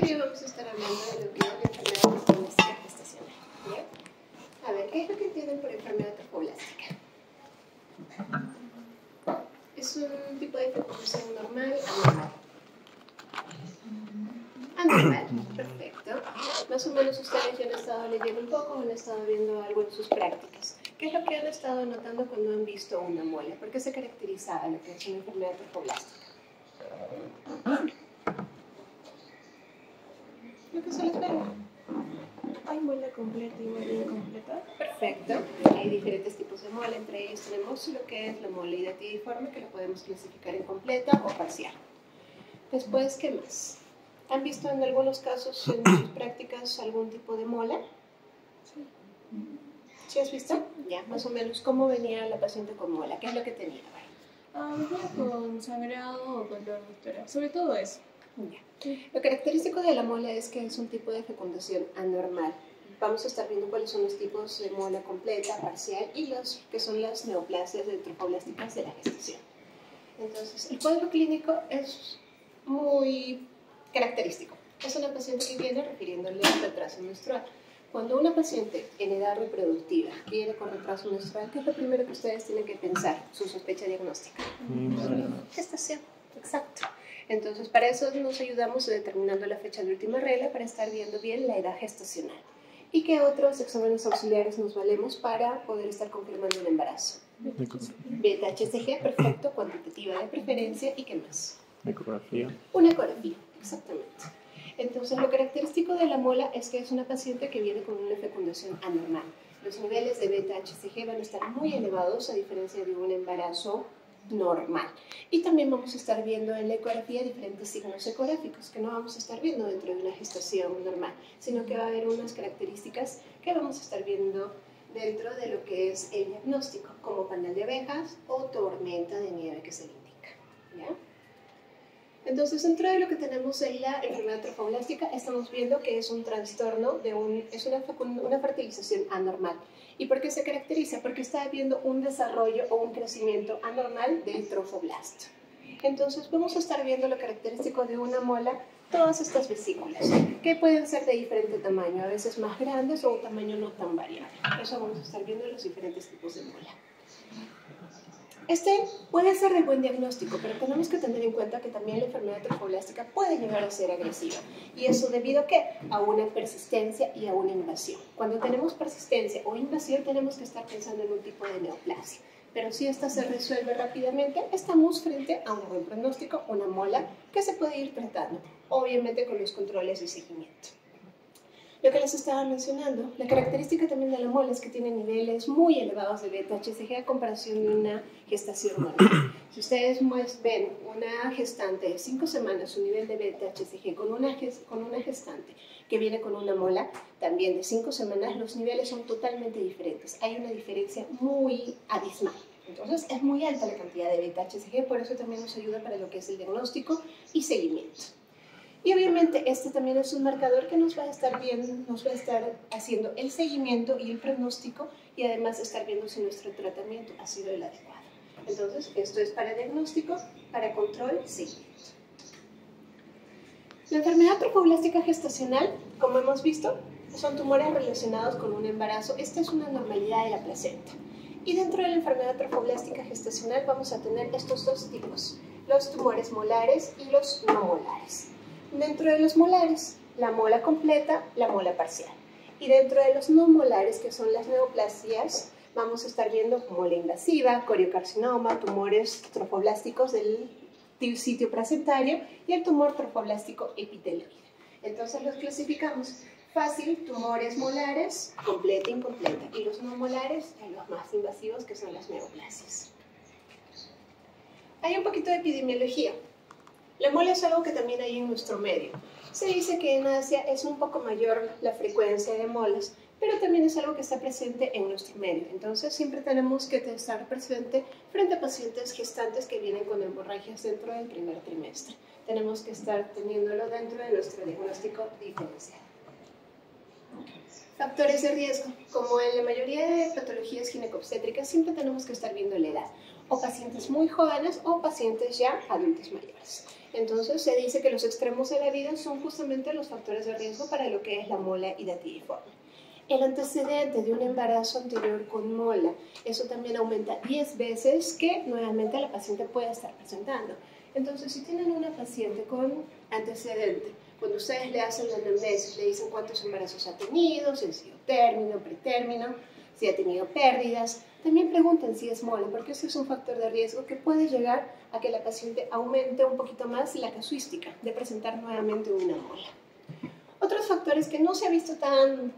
día vamos a estar hablando de lo que es la enfermedad trofoblástica gestacional. ¿Ya? A ver, ¿qué es lo que entienden por enfermedad trofoblástica? Es un tipo de fecundación normal, anormal. Anormal, perfecto. Más o menos ustedes ya han estado leyendo un poco o han estado viendo algo en sus prácticas. ¿Qué es lo que han estado notando cuando han visto una mola? ¿Por qué se caracteriza lo que es una enfermedad trofoblástica? Lo que se les ve. ¿Hay muela completa y muela incompleta? Perfecto. Hay diferentes tipos de mola. Entre ellos tenemos lo que es la mola hidatidiforme, que la podemos clasificar en completa o parcial. Después, ¿qué más? ¿Han visto en algunos casos en sus prácticas algún tipo de mola? Sí. ¿Sí has visto? Ya, más o menos. ¿Cómo venía la paciente con mola? ¿Qué es lo que tenía? Venía con sangrado o con dolor muscular. Sobre todo eso. Ya. Lo característico de la mola es que es un tipo de fecundación anormal. Vamos a estar viendo cuáles son los tipos de mola completa, parcial y los que son las neoplasias trofoblásticas de la gestación. Entonces, el cuadro clínico es muy característico. Es una paciente que viene refiriéndole al retraso menstrual. Cuando una paciente en edad reproductiva viene con retraso menstrual, ¿qué es lo primero que ustedes tienen que pensar? Su sospecha diagnóstica. Gestación, exacto. Entonces, para eso nos ayudamos determinando la fecha de última regla para estar viendo bien la edad gestacional. ¿Y qué otros exámenes auxiliares nos valemos para poder estar confirmando el embarazo? Beta-HCG, perfecto, cuantitativa de preferencia, ¿y qué más? Ecografía. Una ecografía, exactamente. Entonces, lo característico de la mola es que es una paciente que viene con una fecundación anormal. Los niveles de beta-HCG van a estar muy elevados a diferencia de un embarazo normal. Y también vamos a estar viendo en la ecografía diferentes signos ecográficos que no vamos a estar viendo dentro de una gestación normal, sino que va a haber unas características que vamos a estar viendo dentro de lo que es el diagnóstico, como panal de abejas o tormenta de nieve que se le indica. ¿Ya? Entonces, dentro de lo que tenemos en la enfermedad trofoblástica, estamos viendo que es un trastorno, es una fertilización anormal. ¿Y por qué se caracteriza? Porque está habiendo un desarrollo o un crecimiento anormal del trofoblasto. Entonces, vamos a estar viendo lo característico de una mola, todas estas vesículas, que pueden ser de diferente tamaño, a veces más grandes o un tamaño no tan variable. Eso vamos a estar viendo en los diferentes tipos de mola. Este puede ser de buen diagnóstico, pero tenemos que tener en cuenta que también la enfermedad trofoblástica puede llegar a ser agresiva. ¿Y eso debido a qué? A una persistencia y a una invasión. Cuando tenemos persistencia o invasión, tenemos que estar pensando en un tipo de neoplasia. Pero si esta se resuelve rápidamente, estamos frente a un buen pronóstico, una mola que se puede ir tratando, obviamente con los controles de seguimiento. Lo que les estaba mencionando, la característica también de la mola es que tiene niveles muy elevados de beta-HCG a comparación de una gestación normal. Si ustedes ven una gestante de 5 semanas, su nivel de beta-HCG con una gestante que viene con una mola también de 5 semanas, los niveles son totalmente diferentes. Hay una diferencia muy abismal. Entonces, es muy alta la cantidad de beta-HCG, por eso también nos ayuda para lo que es el diagnóstico y seguimiento. Y obviamente este también es un marcador que nos va a estar haciendo el seguimiento y el pronóstico y además estar viendo si nuestro tratamiento ha sido el adecuado. Entonces, esto es para diagnóstico, para control y seguimiento. La enfermedad trofoblástica gestacional, como hemos visto, son tumores relacionados con un embarazo. Esta es una normalidad de la placenta. Y dentro de la enfermedad trofoblástica gestacional vamos a tener estos dos tipos, los tumores molares y los no molares. Dentro de los molares, la mola completa, la mola parcial. Y dentro de los no molares, que son las neoplasias, vamos a estar viendo mola invasiva, coriocarcinoma, tumores trofoblásticos del sitio placentario y el tumor trofoblástico epitelioide. Entonces los clasificamos fácil, tumores molares, completa e incompleta. Y los no molares, los más invasivos, que son las neoplasias. Hay un poquito de epidemiología. La mola es algo que también hay en nuestro medio. Se dice que en Asia es un poco mayor la frecuencia de molas, pero también es algo que está presente en nuestro medio. Entonces siempre tenemos que estar presente frente a pacientes gestantes que vienen con hemorragias dentro del primer trimestre. Tenemos que estar teniéndolo dentro de nuestro diagnóstico diferencial. Factores de riesgo. Como en la mayoría de patologías ginecobstétricas, siempre tenemos que estar viendo la edad. o pacientes muy jóvenes o pacientes ya adultos mayores. Entonces se dice que los extremos de la vida son justamente los factores de riesgo para lo que es la mola hidatidiforme. El antecedente de un embarazo anterior con mola, eso también aumenta 10 veces que nuevamente la paciente puede estar presentando. Entonces, si tienen una paciente con antecedente, cuando ustedes le hacen la anamnesis, le dicen cuántos embarazos ha tenido, si ha sido término, pretérmino, si ha tenido pérdidas, también pregunten si es mola, porque ese es un factor de riesgo que puede llegar a que la paciente aumente un poquito más la casuística de presentar nuevamente una mola. Otros factores que no se ha visto tan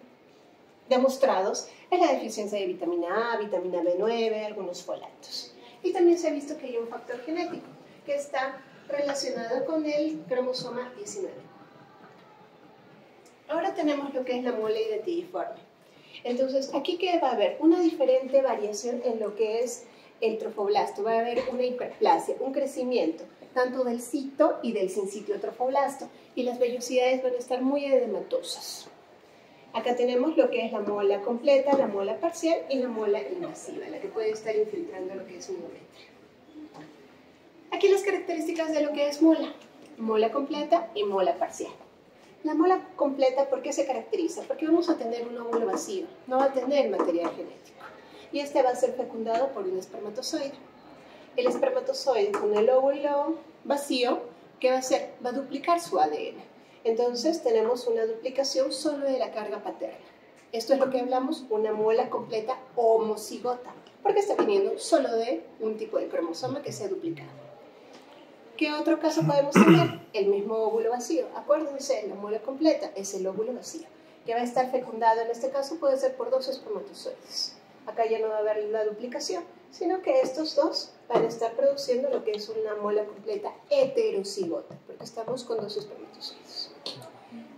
demostrados es la deficiencia de vitamina A, vitamina B9, algunos folatos. Y también se ha visto que hay un factor genético que está relacionado con el cromosoma 19. Ahora tenemos lo que es la mola hidatidiforme. Entonces, aquí ¿qué va a haber? Una diferente variación en lo que es el trofoblasto. Va a haber una hiperplasia, un crecimiento, tanto del cito y del sincitio trofoblasto. Y las vellosidades van a estar muy edematosas. Acá tenemos lo que es la mola completa, la mola parcial y la mola invasiva, la que puede estar infiltrando lo que es un endometrio. Aquí las características de lo que es mola completa y mola parcial. La mola completa, ¿por qué se caracteriza? Porque vamos a tener un óvulo vacío, no va a tener material genético. Y este va a ser fecundado por un espermatozoide. El espermatozoide con el óvulo vacío, ¿qué va a hacer? Va a duplicar su ADN. Entonces tenemos una duplicación solo de la carga paterna. Esto es lo que hablamos, una mola completa homocigota, porque está viniendo solo de un tipo de cromosoma que se ha duplicado. ¿Qué otro caso podemos tener? El mismo óvulo vacío. Acuérdense, la mola completa es el óvulo vacío, que va a estar fecundado, en este caso puede ser por 2 espermatozoides. Acá ya no va a haber la duplicación, sino que estos dos van a estar produciendo lo que es una mola completa heterocigota, porque estamos con 2 espermatozoides.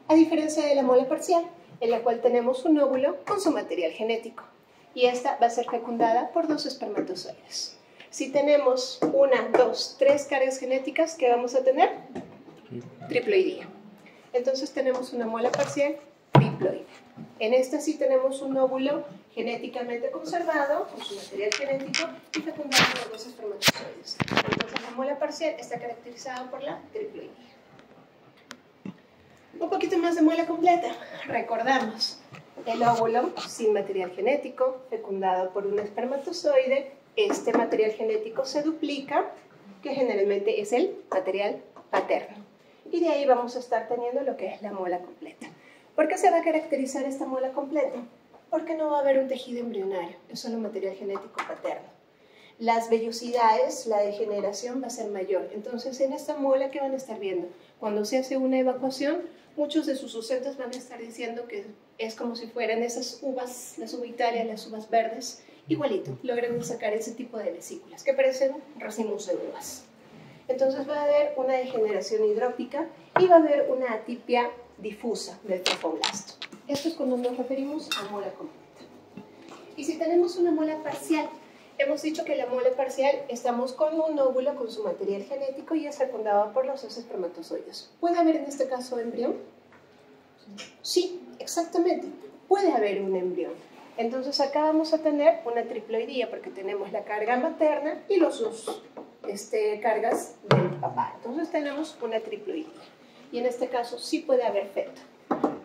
A diferencia de la mola parcial, en la cual tenemos un óvulo con su material genético, y esta va a ser fecundada por 2 espermatozoides. Si tenemos 1, 2, 3 cargas genéticas, ¿qué vamos a tener? Triploidía. Entonces tenemos una mola parcial triploide. En esta sí tenemos un óvulo genéticamente conservado, con su material genético, y fecundado por 2 espermatozoides. Entonces la mola parcial está caracterizada por la triploidía. Un poquito más de mola completa. Recordamos, el óvulo sin material genético, fecundado por un espermatozoide. Este material genético se duplica, que generalmente es el material paterno. Y de ahí vamos a estar teniendo lo que es la mola completa. ¿Por qué se va a caracterizar esta mola completa? Porque no va a haber un tejido embrionario, es solo material genético paterno. Las vellosidades, la degeneración va a ser mayor. Entonces, en esta mola, ¿qué van a estar viendo? Cuando se hace una evacuación, muchos de sus docentes van a estar diciendo que es como si fueran esas uvas, las uvitarias, las uvas verdes, igualito, logran sacar ese tipo de vesículas que parecen racimos de uvas. Entonces va a haber una degeneración hidrópica y va a haber una atipia difusa del trofoblasto. Esto es cuando nos referimos a mola completa. Y si tenemos una mola parcial, hemos dicho que la mola parcial estamos con un óvulo con su material genético y es fecundado por los 2 espermatozoides. ¿Puede haber en este caso embrión? Sí, exactamente. Puede haber un embrión. Entonces acá vamos a tener una triploidía porque tenemos la carga materna y los 2 cargas del papá. Entonces tenemos una triploidía. Y en este caso sí puede haber feto.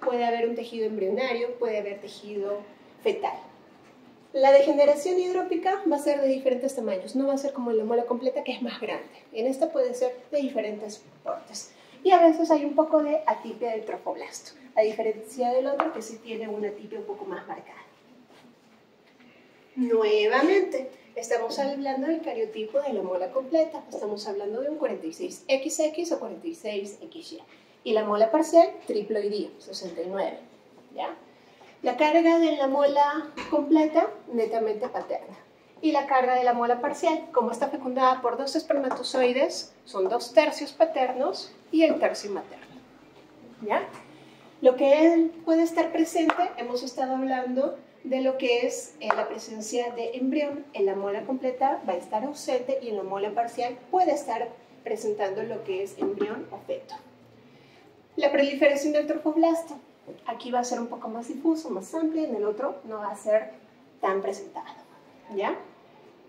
Puede haber un tejido embrionario, puede haber tejido fetal. La degeneración hidrópica va a ser de diferentes tamaños. No va a ser como en la mola completa, que es más grande. En esta puede ser de diferentes portes. Y a veces hay un poco de atipia del trofoblasto, a diferencia del otro que sí tiene una atipia un poco más marcada. Nuevamente, estamos hablando del cariotipo de la mola completa, estamos hablando de un 46XX o 46XY. Y la mola parcial, triploidía, 69. ¿Ya? La carga de la mola completa, netamente paterna. Y la carga de la mola parcial, como está fecundada por 2 espermatozoides, son 2 tercios paternos y el tercio materno. ¿Ya? Lo que puede estar presente, hemos estado hablando de lo que es la presencia de embrión. En la mola completa va a estar ausente y en la mola parcial puede estar presentando lo que es embrión o feto. La proliferación del trofoblasto. Aquí va a ser un poco más difuso, más amplio, en el otro no va a ser tan presentado. ¿Ya?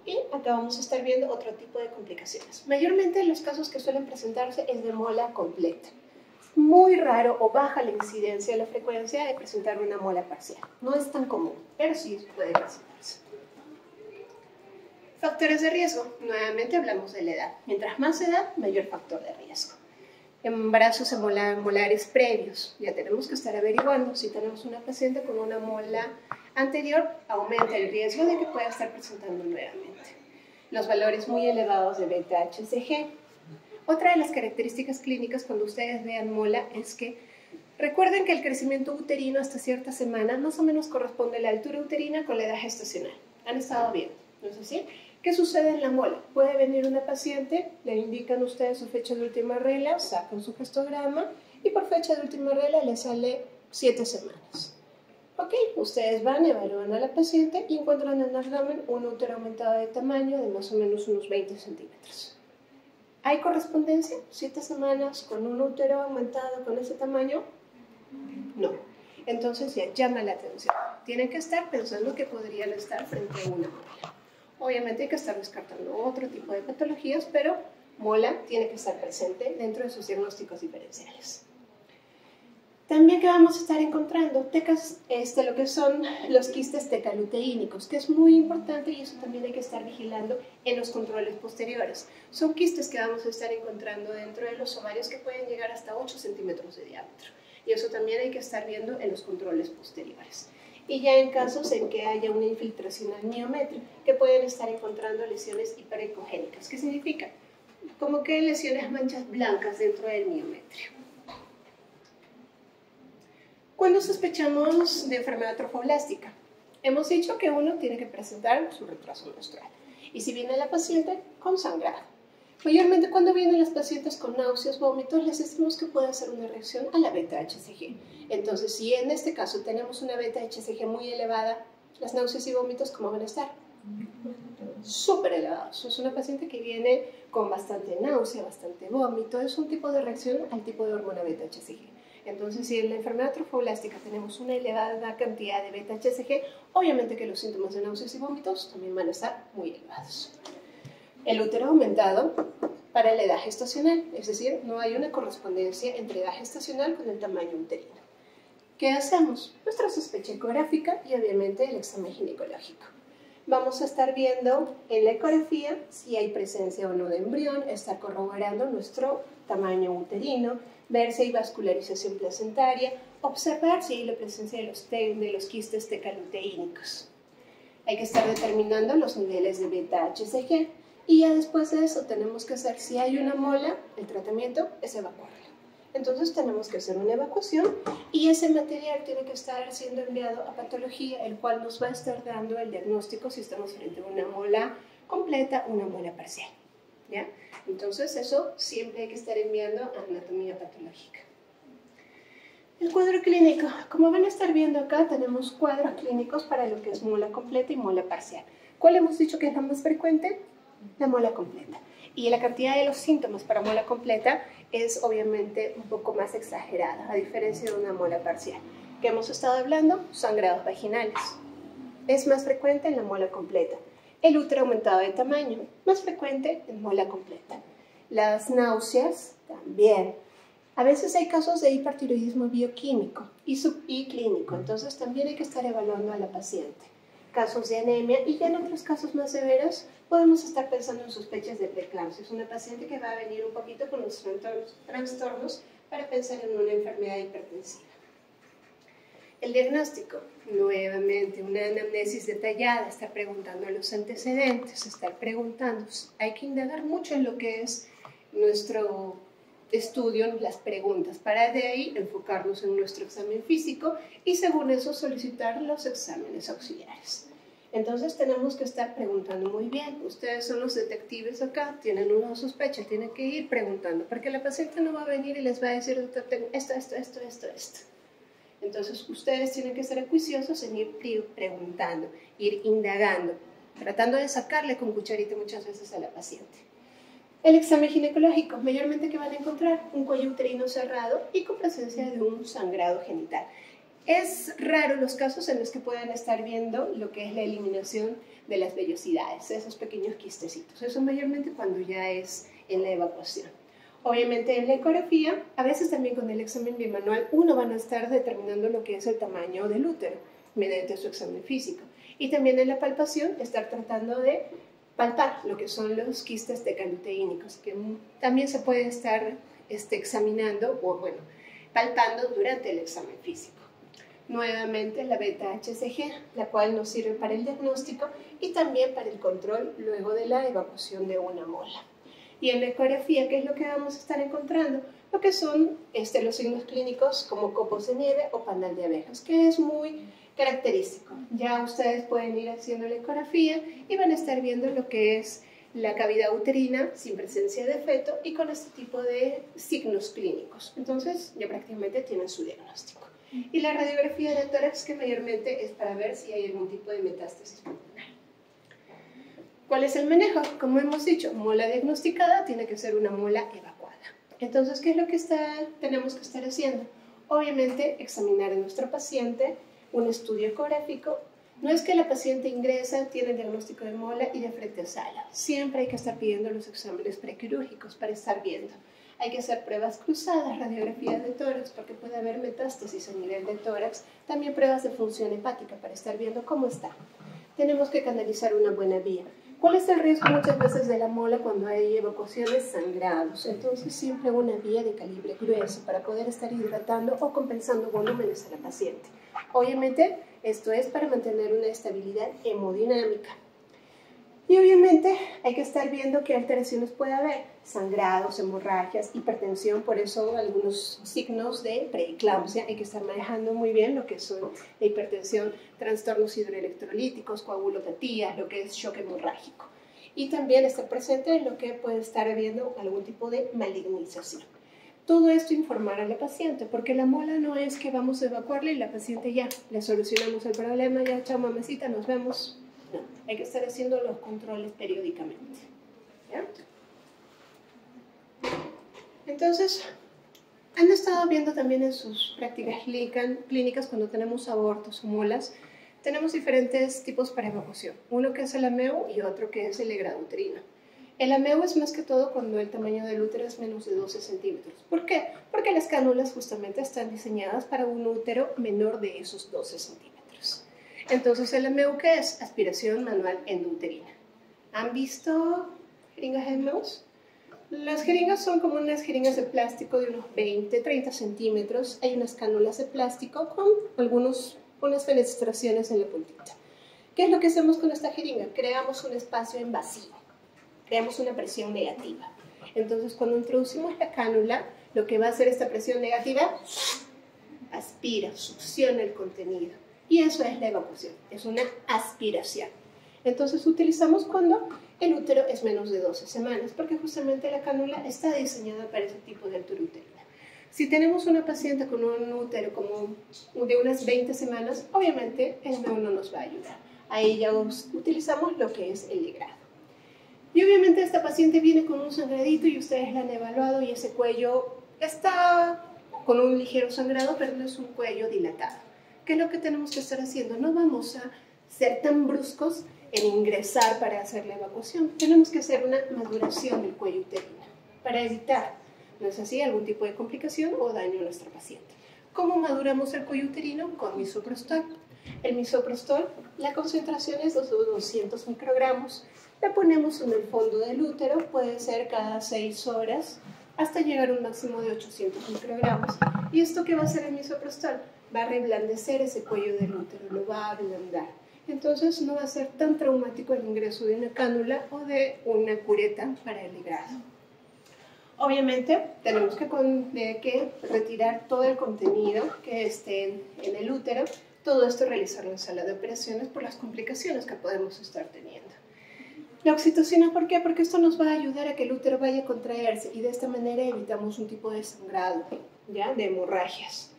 Y acá vamos a estar viendo otro tipo de complicaciones. Mayormente los casos que suelen presentarse es de mola completa. Muy raro o baja la incidencia, la frecuencia de presentar una mola parcial. No es tan común, pero sí puede presentarse. Factores de riesgo. Nuevamente hablamos de la edad. Mientras más edad, mayor factor de riesgo. Embarazos molares previos. Ya tenemos que estar averiguando si tenemos una paciente con una mola anterior, aumenta el riesgo de que pueda estar presentando nuevamente. Los valores muy elevados de beta-HCG. Otra de las características clínicas cuando ustedes vean mola es que recuerden que el crecimiento uterino hasta cierta semana más o menos corresponde a la altura uterina con la edad gestacional. Han estado bien, ¿no es así? ¿Qué sucede en la mola? Puede venir una paciente, le indican ustedes su fecha de última regla, sacan su gestograma y por fecha de última regla le sale 7 semanas. Ok, ustedes van, evalúan a la paciente y encuentran en el abdomen un útero aumentado de tamaño de más o menos unos 20 centímetros. ¿Hay correspondencia? 7 semanas con un útero aumentado con ese tamaño? No. Entonces ya llama la atención. Tienen que estar pensando que podrían estar frente a una mola. Obviamente hay que estar descartando otro tipo de patologías, pero mola tiene que estar presente dentro de sus diagnósticos diferenciales. También que vamos a estar encontrando lo que son los quistes tecaluteínicos, que es muy importante y eso también hay que estar vigilando en los controles posteriores. Son quistes que vamos a estar encontrando dentro de los ovarios que pueden llegar hasta 8 centímetros de diámetro. Y eso también hay que estar viendo en los controles posteriores. Y ya en casos en que haya una infiltración al miometrio, que pueden estar encontrando lesiones hiperecogénicas. ¿Qué significa? Como que lesiones manchas blancas dentro del miometrio. ¿Cuándo sospechamos de enfermedad trofoblástica? Hemos dicho que uno tiene que presentar su retraso menstrual. Y si viene la paciente con sangrado. Mayormente cuando vienen las pacientes con náuseas, vómitos, les decimos que puede ser una reacción a la beta-HCG. Entonces, si en este caso tenemos una beta-HCG muy elevada, las náuseas y vómitos, ¿cómo van a estar? Súper elevados. Es una paciente que viene con bastante náusea, bastante vómito. Es un tipo de reacción al tipo de hormona beta-HCG. Entonces, si en la enfermedad trofoblástica tenemos una elevada cantidad de beta-HCG, obviamente que los síntomas de náuseas y vómitos también van a estar muy elevados. El útero aumentado para la edad gestacional, es decir, no hay una correspondencia entre edad gestacional con el tamaño uterino. ¿Qué hacemos? Nuestra sospecha ecográfica y obviamente el examen ginecológico. Vamos a estar viendo en la ecografía si hay presencia o no de embrión, estar corroborando nuestro tamaño uterino, ver si hay vascularización placentaria, observar si hay la presencia de los quistes tecaluteínicos. Hay que estar determinando los niveles de beta-HCG y ya después de eso tenemos que hacer, si hay una mola, el tratamiento es evacuarla. Entonces tenemos que hacer una evacuación y ese material tiene que estar siendo enviado a patología, el cual nos va a estar dando el diagnóstico si estamos frente a una mola completa o una mola parcial. ¿Ya? Entonces eso siempre hay que estar enviando a anatomía patológica. El cuadro clínico, como van a estar viendo acá, tenemos cuadros clínicos para lo que es mola completa y mola parcial. ¿Cuál hemos dicho que es la más frecuente? La mola completa. Y la cantidad de los síntomas para mola completa es obviamente un poco más exagerada, a diferencia de una mola parcial. ¿Qué hemos estado hablando? Sangrados vaginales. Es más frecuente en la mola completa. El útero aumentado de tamaño, más frecuente en mola completa. Las náuseas, también. A veces hay casos de hipertiroidismo bioquímico y clínico, entonces también hay que estar evaluando a la paciente. Casos de anemia y ya en otros casos más severos podemos estar pensando en sospechas de preeclampsia. Es una paciente que va a venir un poquito con los trastornos para pensar en una enfermedad hipertensiva. El diagnóstico, nuevamente una anamnesis detallada, estar preguntando los antecedentes, estar preguntando. Hay que indagar mucho en lo que es nuestro estudio, las preguntas, para de ahí enfocarnos en nuestro examen físico y según eso solicitar los exámenes auxiliares. Entonces tenemos que estar preguntando muy bien. Ustedes son los detectives acá, tienen una sospecha, tienen que ir preguntando, porque la paciente no va a venir y les va a decir, doctor, tengo esto. Entonces ustedes tienen que ser juiciosos en ir preguntando, ir indagando, tratando de sacarle con cucharita muchas veces a la paciente. El examen ginecológico, mayormente que van a encontrar un cuello uterino cerrado y con presencia de un sangrado genital. Es raro los casos en los que puedan estar viendo lo que es la eliminación de las vellosidades, esos pequeños quistecitos. Eso mayormente cuando ya es en la evacuación. Obviamente en la ecografía, a veces también con el examen bimanual, uno va a estar determinando lo que es el tamaño del útero mediante su examen físico. Y también en la palpación, estar tratando de palpar lo que son los quistes decaluteínicos, que también se puede estar examinando o, bueno, palpando durante el examen físico. Nuevamente la beta-HCG, la cual nos sirve para el diagnóstico y también para el control luego de la evacuación de una mola. Y en la ecografía, ¿qué es lo que vamos a estar encontrando? Lo que son los signos clínicos como copos de nieve o panal de abejas, que es muy característico. Ya ustedes pueden ir haciendo la ecografía y van a estar viendo lo que es la cavidad uterina sin presencia de feto y con este tipo de signos clínicos. Entonces ya prácticamente tienen su diagnóstico. Y la radiografía de tórax, que mayormente es para ver si hay algún tipo de metástasis pulmonar. ¿Cuál es el manejo? Como hemos dicho, mola diagnosticada tiene que ser una mola evacuada. Entonces, ¿qué es lo que tenemos que estar haciendo? Obviamente, examinar a nuestro paciente, un estudio ecográfico. No es que la paciente ingresa, tiene el diagnóstico de mola y de frente a sala. Siempre hay que estar pidiendo los exámenes prequirúrgicos para estar viendo. Hay que hacer pruebas cruzadas, radiografías de tórax, porque puede haber metástasis a nivel de tórax. También pruebas de función hepática para estar viendo cómo está. Tenemos que canalizar una buena vía. ¿Cuál es el riesgo muchas veces de la mola cuando hay evacuaciones? Sangrados. Entonces siempre una vía de calibre grueso para poder estar hidratando o compensando volúmenes a la paciente. Obviamente esto es para mantener una estabilidad hemodinámica. Y obviamente hay que estar viendo qué alteraciones puede haber, sangrados, hemorragias, hipertensión, por eso algunos signos de preeclampsia, hay que estar manejando muy bien lo que son la hipertensión, trastornos hidroelectrolíticos, coagulopatías, lo que es shock hemorrágico. Y también estar presente en lo que puede estar habiendo algún tipo de malignización. Todo esto informar a la paciente, porque la mola no es que vamos a evacuarla y la paciente ya, le solucionamos el problema, ya, chao mamacita, nos vemos. No, hay que estar haciendo los controles periódicamente. ¿Ya? Entonces, han estado viendo también en sus prácticas clínicas cuando tenemos abortos o molas, tenemos diferentes tipos para evacuación. Uno que es el AMEU y otro que es el legrado uterino. El AMEU es más que todo cuando el tamaño del útero es menos de 12 centímetros. ¿Por qué? Porque las cánulas justamente están diseñadas para un útero menor de esos 12 centímetros. Entonces, ¿el AMEU qué es? Aspiración manual endouterina. ¿Han visto jeringas AMEUs? Las jeringas son como unas jeringas de plástico de unos 20-30 centímetros. Hay unas cánulas de plástico con unas fenestraciones en la puntita. ¿Qué es lo que hacemos con esta jeringa? Creamos un espacio en vacío. Creamos una presión negativa. Entonces, cuando introducimos la cánula, lo que va a hacer esta presión negativa, aspira, succiona el contenido. Y eso es la evacuación, es una aspiración. Entonces, utilizamos cuando el útero es menos de 12 semanas, porque justamente la cánula está diseñada para ese tipo de altura uterina. Si tenemos una paciente con un útero como de unas 20 semanas, obviamente el AMEU no nos va a ayudar. Ahí ya utilizamos lo que es el legrado. Y obviamente esta paciente viene con un sangradito y ustedes la han evaluado y ese cuello está con un ligero sangrado, pero no es un cuello dilatado. ¿Qué es lo que tenemos que estar haciendo? No vamos a ser tan bruscos en ingresar para hacer la evacuación. Tenemos que hacer una maduración del cuello uterino para evitar, no es así, algún tipo de complicación o daño a nuestra paciente. ¿Cómo maduramos el cuello uterino? Con misoprostol. El misoprostol, la concentración es de 200 microgramos. La ponemos en el fondo del útero, puede ser cada 6 horas, hasta llegar a un máximo de 800 microgramos. ¿Y esto qué va a hacer el misoprostol? Va a reblandecer ese cuello del útero, lo va a ablandar. Entonces no va a ser tan traumático el ingreso de una cánula o de una cureta para el legrado. Obviamente tenemos que retirar todo el contenido que esté en el útero, todo esto realizarlo en sala de operaciones por las complicaciones que podemos estar teniendo. La oxitocina, ¿por qué? Porque esto nos va a ayudar a que el útero vaya a contraerse y de esta manera evitamos un tipo de sangrado, ¿ya? De hemorragias.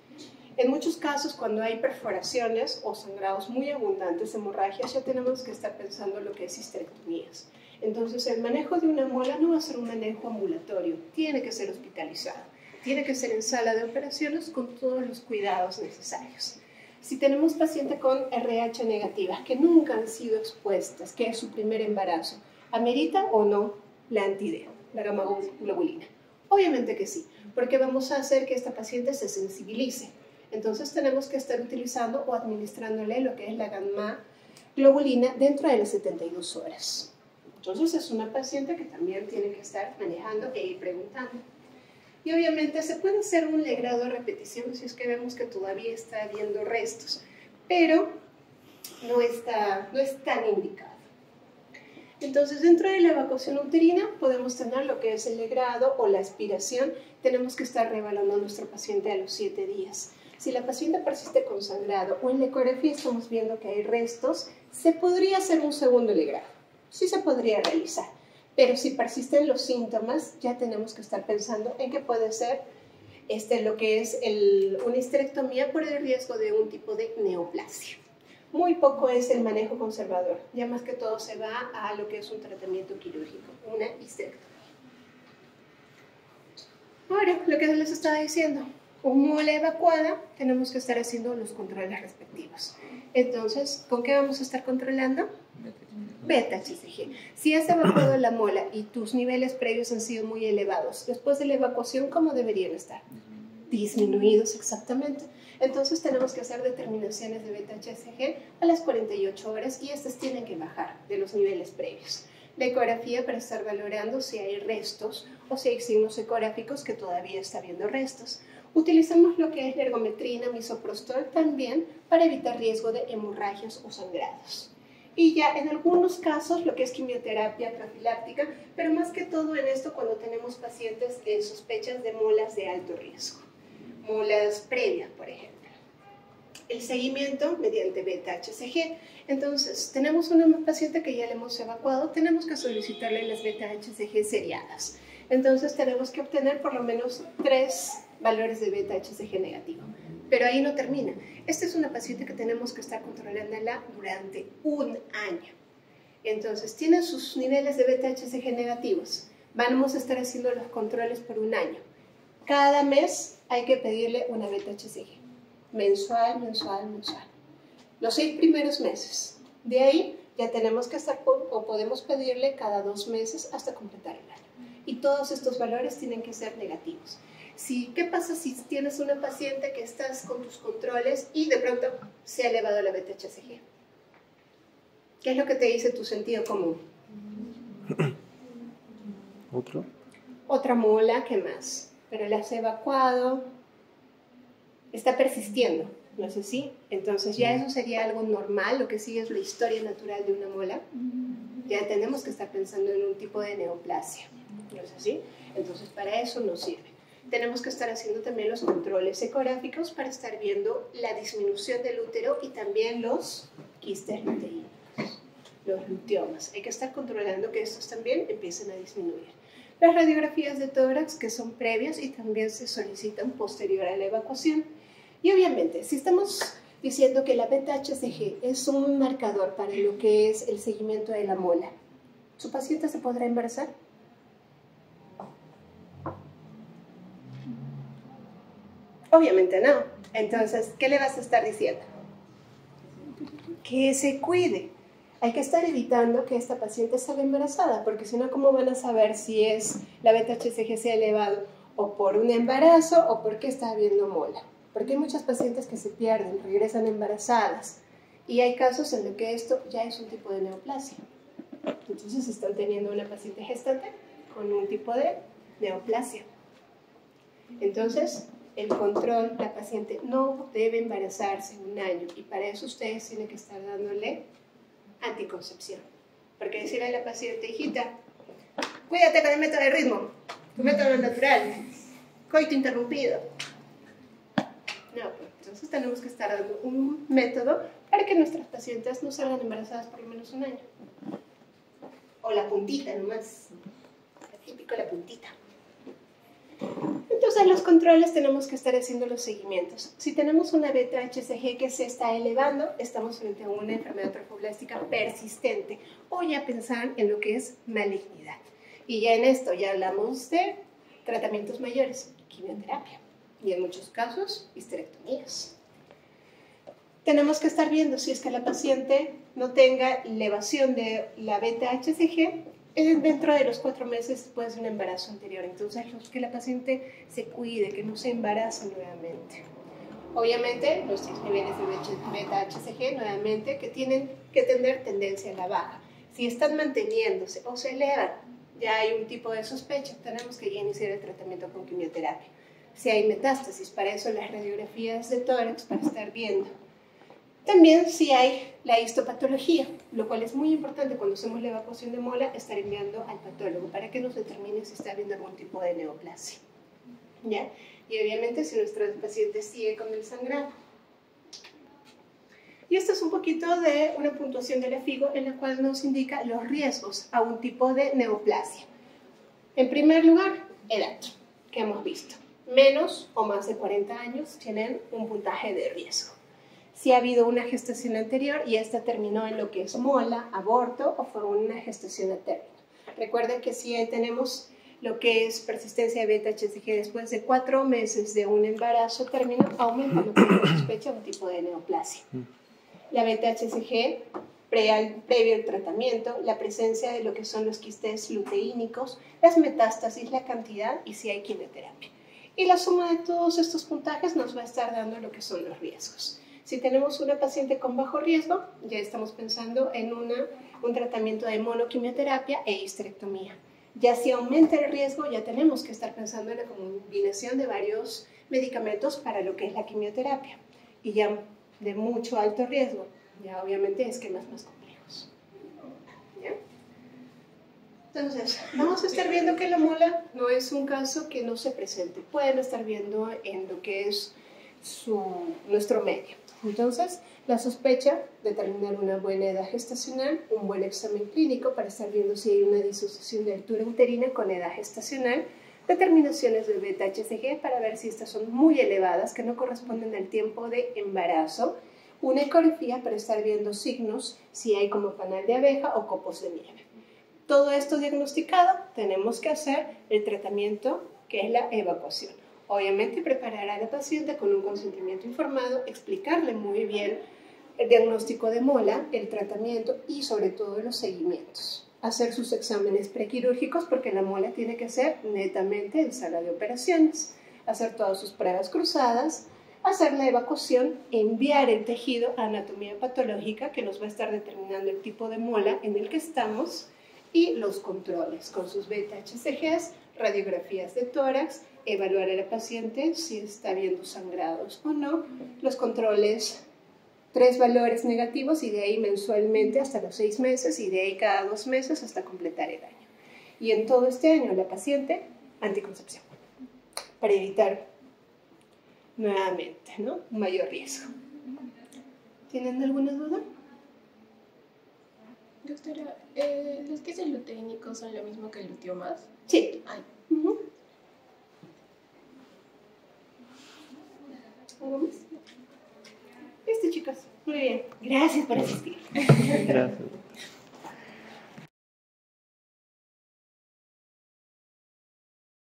En muchos casos, cuando hay perforaciones o sangrados muy abundantes, hemorragias, ya tenemos que estar pensando en lo que es histerectomías. Entonces, el manejo de una mola no va a ser un manejo ambulatorio, tiene que ser hospitalizado, tiene que ser en sala de operaciones con todos los cuidados necesarios. Si tenemos pacientes con RH negativas que nunca han sido expuestas, que es su primer embarazo, ¿amerita o no la anti-D, la gamma globulina? Obviamente que sí, porque vamos a hacer que esta paciente se sensibilice. Entonces tenemos que estar utilizando o administrándole lo que es la gamma globulina dentro de las 72 horas. Entonces es una paciente que también tiene que estar manejando e ir preguntando. Y obviamente se puede hacer un legrado de repetición si es que vemos que todavía está habiendo restos, pero no es tan indicado. Entonces, dentro de la evacuación uterina podemos tener lo que es el legrado o la aspiración. Tenemos que estar reevaluando a nuestro paciente a los 7 días. Si la paciente persiste con sangrado o en la ecografía estamos viendo que hay restos, se podría hacer un segundo legrado. Sí se podría realizar. Pero si persisten los síntomas, ya tenemos que estar pensando en que puede ser lo que es una histerectomía por el riesgo de un tipo de neoplasia. Muy poco es el manejo conservador, ya más que todo se va a lo que es un tratamiento quirúrgico, una histerectomía. Ahora, lo que les estaba diciendo, una mola evacuada, tenemos que estar haciendo los controles respectivos. Entonces, ¿con qué vamos a estar controlando? Beta-HCG. Si has evacuado la mola y tus niveles previos han sido muy elevados, después de la evacuación, ¿cómo deberían estar? Disminuidos, exactamente. Entonces tenemos que hacer determinaciones de beta-HCG a las 48 horas y estas tienen que bajar de los niveles previos. La ecografía para estar valorando si hay restos o si hay signos ecográficos que todavía está habiendo restos. Utilizamos lo que es la ergometrina, misoprostol también para evitar riesgo de hemorragias o sangrados. Y ya en algunos casos lo que es quimioterapia profiláctica, pero más que todo en esto cuando tenemos pacientes que sospechan de molas de alto riesgo, molas previas, por ejemplo. El seguimiento mediante beta-HCG. Entonces, tenemos una paciente que ya le hemos evacuado, tenemos que solicitarle las beta-HCG seriadas. Entonces, tenemos que obtener por lo menos 3 valores de beta-HCG negativo. Pero ahí no termina. Esta es una paciente que tenemos que estar controlándola durante un año. Entonces, tiene sus niveles de beta-HCG negativos. Vamos a estar haciendo los controles por un año. Cada mes hay que pedirle una beta-HCG. Mensual, mensual, mensual. Los 6 primeros meses. De ahí ya tenemos que estar, o podemos pedirle cada 2 meses hasta completar el año. Y todos estos valores tienen que ser negativos. ¿Qué pasa si tienes una paciente que estás con tus controles y de pronto se ha elevado la beta-HCG? ¿Qué es lo que te dice tu sentido común? Otra mola, ¿qué más? Pero la has evacuado, está persistiendo, ¿no es así? Entonces ya eso sería algo normal, lo que sigue es la historia natural de una mola. Ya tenemos que estar pensando en un tipo de neoplasia, ¿no es así? Entonces para eso nos sirve. Tenemos que estar haciendo también los controles ecográficos para estar viendo la disminución del útero y también los quistes luteínicos, los luteomas. Hay que estar controlando que estos también empiecen a disminuir. Las radiografías de tórax que son previas y también se solicitan posterior a la evacuación. Y obviamente, si estamos diciendo que la beta-HCG es un marcador para lo que es el seguimiento de la mola, ¿su paciente se podrá embarazar? Obviamente no. Entonces, ¿qué le vas a estar diciendo? Que se cuide. Hay que estar evitando que esta paciente salga embarazada, porque si no, ¿cómo van a saber si es la beta-HCG se ha elevado o por un embarazo o porque está habiendo mola? Porque hay muchas pacientes que se pierden, regresan embarazadas y hay casos en los que esto ya es un tipo de neoplasia. Entonces están teniendo una paciente gestante con un tipo de neoplasia. Entonces, el control, la paciente no debe embarazarse en un año y para eso ustedes tienen que estar dándole anticoncepción. Porque decirle a la paciente, hijita, cuídate con el método de ritmo, tu método natural, coito interrumpido. No, pues, entonces tenemos que estar dando un método para que nuestras pacientes no salgan embarazadas por lo menos un año. O la puntita nomás, típico la puntita. Entonces, los controles tenemos que estar haciendo los seguimientos. Si tenemos una beta-HCG que se está elevando, estamos frente a una enfermedad trofoblástica persistente o ya pensar en lo que es malignidad. Y ya en esto ya hablamos de tratamientos mayores, quimioterapia y en muchos casos histerectomías. tenemos que estar viendo si es que la paciente no tenga elevación de la beta-HCG. Dentro de los 4 meses puede ser un embarazo anterior. Entonces, que la paciente se cuide, que no se embarace nuevamente. Obviamente, nuestros niveles de beta-HCG, nuevamente, que tienen que tener tendencia a la baja. Si están manteniéndose o se elevan, ya hay un tipo de sospecha, tenemos que ya iniciar el tratamiento con quimioterapia. Si hay metástasis, para eso las radiografías de tórax, para estar viendo. También si hay la histopatología, lo cual es muy importante cuando hacemos la evacuación de mola, estar enviando al patólogo para que nos determine si está habiendo algún tipo de neoplasia. ¿Ya? Y obviamente si nuestro paciente sigue con el sangrado. Y esto es un poquito de una puntuación de la FIGO en la cual nos indica los riesgos a un tipo de neoplasia. En primer lugar, edad, que hemos visto. Menos o más de 40 años tienen un puntaje de riesgo. Si ha habido una gestación anterior y esta terminó en lo que es mola, aborto o fue una gestación a término. Recuerden que si tenemos lo que es persistencia de beta-HCG después de 4 meses de un embarazo término, aumenta lo que es sospecha de un tipo de neoplasia. La beta-HCG, previo al tratamiento, la presencia de lo que son los quistes luteínicos, las metástasis, la cantidad y si hay quimioterapia. Y la suma de todos estos puntajes nos va a estar dando lo que son los riesgos. Si tenemos una paciente con bajo riesgo, ya estamos pensando en un tratamiento de monoquimioterapia e histerectomía. Ya si aumenta el riesgo, ya tenemos que estar pensando en la combinación de varios medicamentos para lo que es la quimioterapia. Y ya de mucho alto riesgo, ya obviamente esquemas más complejos. ¿Ya? Entonces, vamos a estar viendo que la mola no es un caso que no se presente. Pueden estar viendo en lo que es nuestro medio. Entonces, la sospecha, determinar una buena edad gestacional, un buen examen clínico para estar viendo si hay una disociación de altura uterina con edad gestacional, determinaciones de beta-HCG para ver si estas son muy elevadas, que no corresponden al tiempo de embarazo, una ecografía para estar viendo signos, si hay como panal de abeja o copos de nieve. Todo esto diagnosticado, tenemos que hacer el tratamiento, que es la evacuación. Obviamente preparar a la paciente con un consentimiento informado, explicarle muy bien el diagnóstico de mola, el tratamiento y sobre todo los seguimientos. Hacer sus exámenes prequirúrgicos porque la mola tiene que ser netamente en sala de operaciones. Hacer todas sus pruebas cruzadas, hacer la evacuación, enviar el tejido a anatomía patológica que nos va a estar determinando el tipo de mola en el que estamos y los controles con sus beta-HCGs, radiografías de tórax, evaluar a la paciente si está viendo sangrados o no, los controles, 3 valores negativos y de ahí mensualmente hasta los 6 meses y de ahí cada 2 meses hasta completar el año. Y en todo este año la paciente, anticoncepción, para evitar nuevamente, ¿no?, un mayor riesgo. ¿Tienen alguna duda? Doctora, ¿los quistes luteínicos son lo mismo que el lutiomas? Sí. Ay. ¿Algo más? Chicas. Muy bien. Gracias por asistir. Gracias.